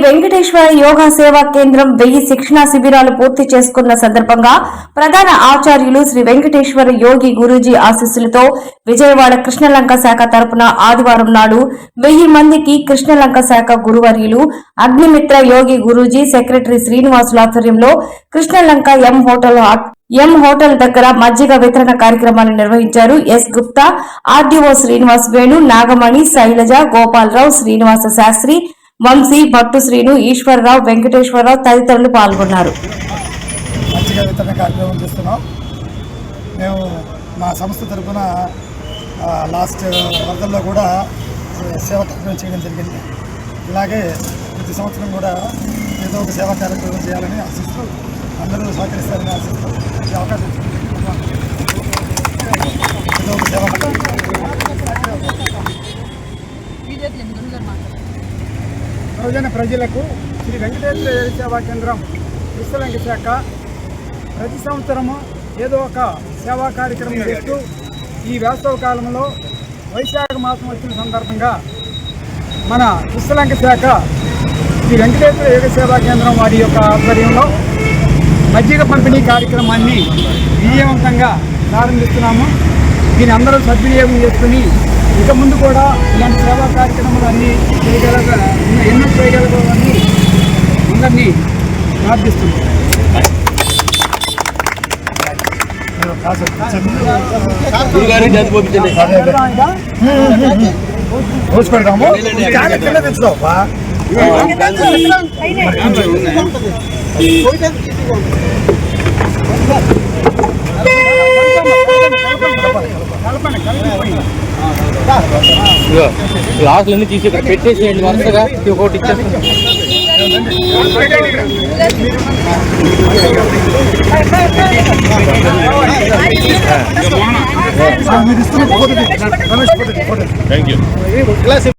వెంకటేశ్వర యోగా సేవా కేంద్రం 1000 శిక్షణా శిబిరాలు పూర్తి చేసుకున్న సందర్భంగా ప్రధాన ఆచార్యులు శ్రీ వెంకటేశ్వర యోగి గురూజీ ఆశీస్సులతో విజయవాడ కృష్ణలంక శాఖ తరపున ఆదివారం నాడు 1000 మందికి కృష్ణలంక శాఖ గురువర్యులు అగ్నిమిత్ర యోగి గురూజీ సెక్రటరీ శ్రీనివాసుల ఆధ్వర్యంలో కృష్ణలంక ఎం హోటల్ దగ్గర మజ్జిగ వితరణ కార్యక్రమాన్ని నిర్వహించారు. ఎస్ గుప్తా, ఆర్డీఓ శ్రీనివాస్ వేణు, నాగమణి, శైలజ, గోపాలరావు, శ్రీనివాస శాస్త్రి, వంశీ, భట్టు శ్రీను, ఈశ్వరరావు, వెంకటేశ్వరరావు తదితరులు పాల్గొన్నారు. మజ్జిగ వితరణ కార్యక్రమం చేస్తున్నాం. మేము మా సంస్థ తరఫున లాస్ట్ వరదల్లో కూడా సేవా కార్యక్రమం చేయడం జరిగింది. ఇలాగే ప్రతి సంవత్సరం కూడా ఏదో ఒక సేవా కార్యక్రమం చేయాలని ఆశిస్తూ అందరూ సహకరిస్తారని ఆశిస్తూ ఈ అవకాశం ఏదో ఒక సేవా ప్రజలకు శ్రీ వెంకటేశ్వర యోగి సేవా కేంద్రం కృష్ణలంక శాఖ ప్రతి సంవత్సరము ఏదో ఒక సేవా కార్యక్రమం చేస్తూ ఈ వేసవ కాలంలో వైశాఖ మాసం వచ్చిన సందర్భంగా మన కృష్ణలంక శాఖ శ్రీ వెంకటేశ్వర యోగి సేవా కేంద్రం వారి యొక్క ఆధ్వర్యంలో మజ్జిగ పంపిణీ కార్యక్రమాన్ని విజయవంతంగా ప్రారంభిస్తున్నాము. దీన్ని అందరూ సద్వినియోగం చేసుకుని ఇక ముందు కూడా ఇలాంటి సేవా కార్యక్రమాలు అన్నీ ఎన్నో చేయగలగని అందరినీ ప్రార్థిస్తున్నాం. గ్లాసులన్నీ తీసి ఇక్కడ పెట్టేసేయండి. వరుసగా ఒకటి ఇచ్చేస్తాం. Thank you.